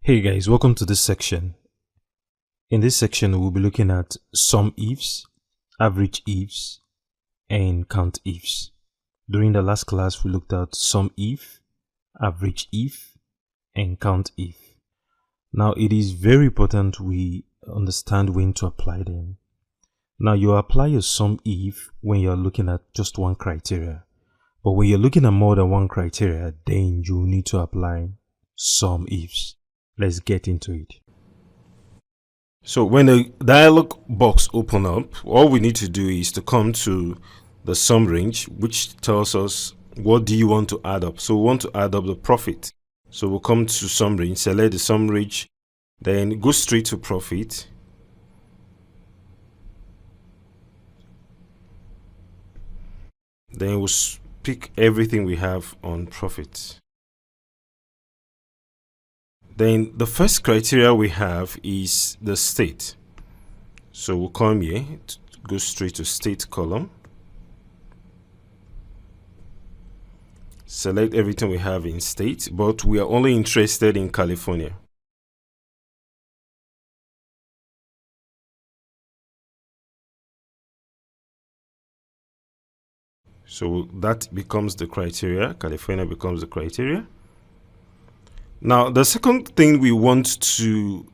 Hey guys, welcome to this section. In this section, we'll be looking at SUMIFS, AVERAGESIFS, and Countifs. During the last class, we looked at SUMIF, AVERAGEIF, and Countif. Now, it is very important we understand when to apply them. Now, you apply your SUMIF when you're looking at just one criteria. But when you're looking at more than one criteria, then you need to apply SUMIFS. Let's get into it. So when the dialog box opens up, all we need to do is to come to the sum range, which tells us what do you want to add up. So we want to add up the profit. So we'll come to sum range, select the sum range, then go straight to profit. Then we'll pick everything we have on profit. Then the first criteria we have is the state. So we'll come here, go straight to state column. Select everything we have in state, but we are only interested in California. So that becomes the criteria. California becomes the criteria. Now, the second thing we want to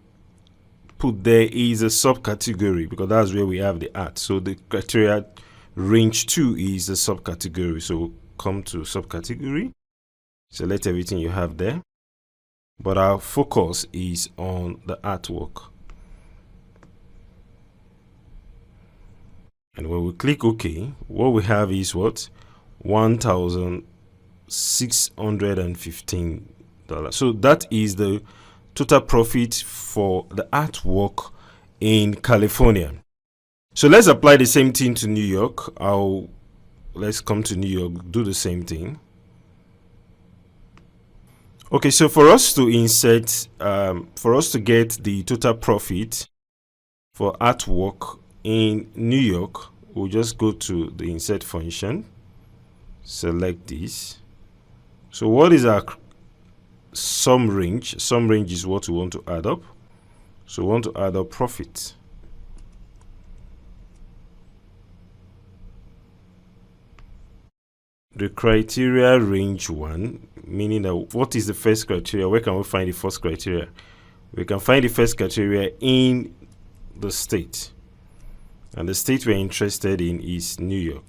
put there is a subcategory, because that's where we have the at. So the criteria range 2 is a subcategory. So we'll come to subcategory, select everything you have there. But our focus is on the artwork. And when we click OK, what we have is what? $1,615. So that is the total profit for the artwork in California. So let's apply the same thing to New York. Let's come to New York, do the same thing. Okay, so for us to insert, for us to get the total profit for artwork in New York, we'll just go to the insert function, select this. So what is our sum range? Sum range is what we want to add up. So we want to add up profit. The criteria range 1, meaning that what is the first criteria? Where can we find the first criteria? We can find the first criteria in the state. And the state we're interested in is New York.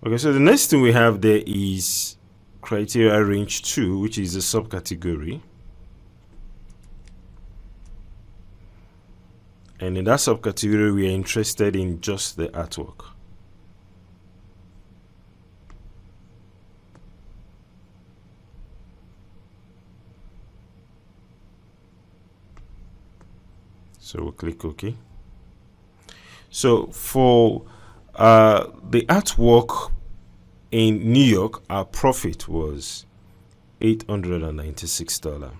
Okay, so the next thing we have there is criteria range 2, which is a subcategory. And in that subcategory, we are interested in just the artwork. So we'll click OK. So for the artwork in New York, our profit was $896.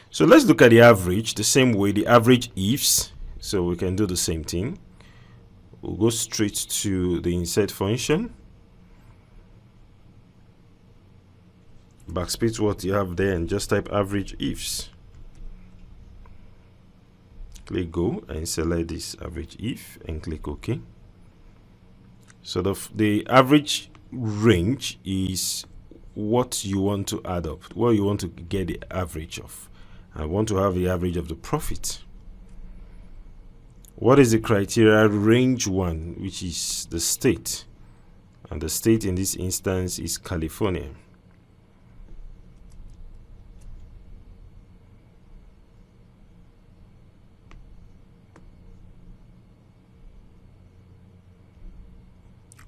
So let's look at the average the same way, the AVERAGESIFS. So we can do the same thing. We'll go straight to the insert function, backspace what you have there, and just type AVERAGESIFS. Click go and select this AVERAGEIF and click OK. So the average range is what you want to add up, what you want to get the average of. I want to have the average of the profit. What is the criteria range 1, which is the state? And the state in this instance is California.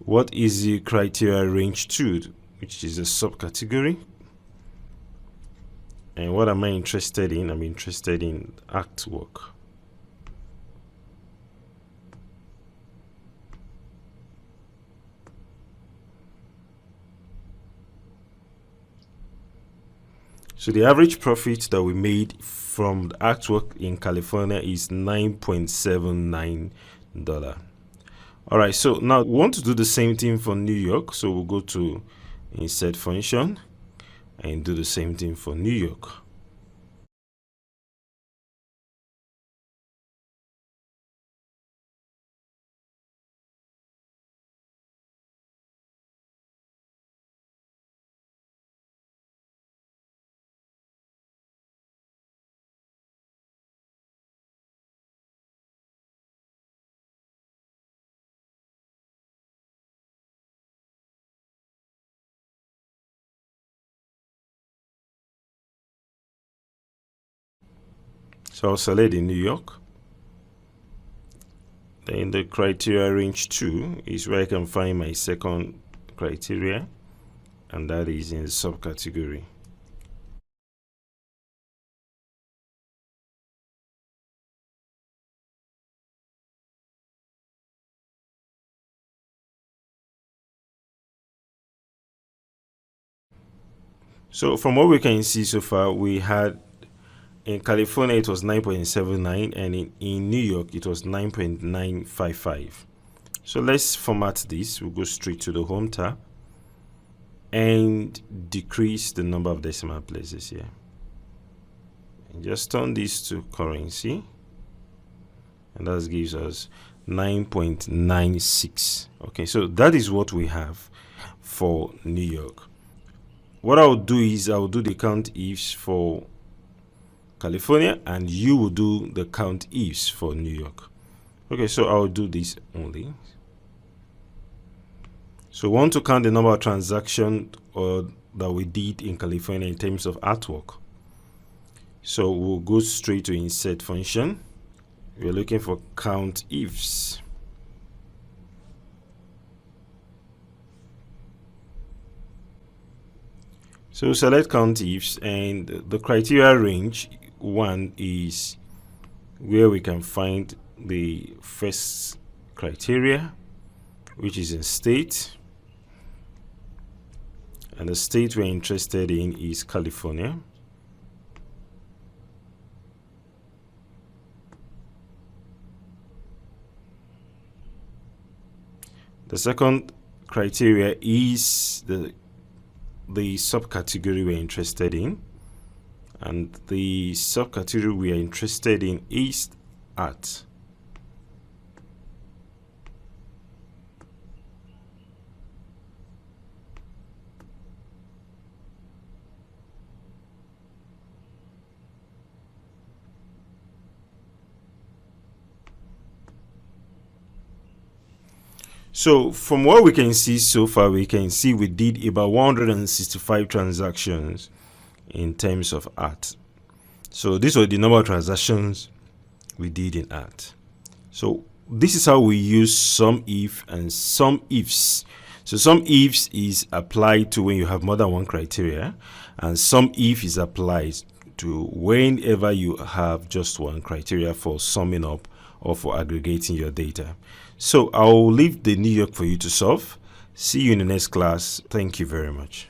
What is the criteria range 2, which is a subcategory? And what am I interested in? I'm interested in artwork. So the average profit that we made from the artwork in California is $9.79. All right, so now we want to do the same thing for New York. So we'll go to insert function, and do the same thing for New York. So I'll select in New York. Then the criteria range 2 is where I can find my second criteria, and that is in the subcategory. So from what we can see so far, we had in California it was 9.79, and in New York it was 9.955. So let's format this. We'll go straight to the home tab and decrease the number of decimal places here. And just turn this to currency, and that gives us 9.96. Okay, so that is what we have for New York. What I'll do is I'll do the Countifs for California, and you will do the Countifs for New York. Okay, so I'll do this only. So we want to count the number of transactions that we did in California in terms of artwork. So we'll go straight to insert function. We're looking for Countifs. So select Countifs, and the criteria range 1 is where we can find the first criteria, which is in state, and the state we're interested in is California. The second criteria is the subcategory we're interested in, and the subcategory we are interested in is art. So from what we can see so far, we can see we did about 165 transactions in terms of art. So these are the number of transactions we did in art. So this is how we use SUMIF and SUMIFS. So SUMIFS is applied to when you have more than one criteria, and SUMIF is applied to whenever you have just one criteria for summing up or for aggregating your data. So I'll leave the New York for you to solve. See you in the next class. Thank you very much.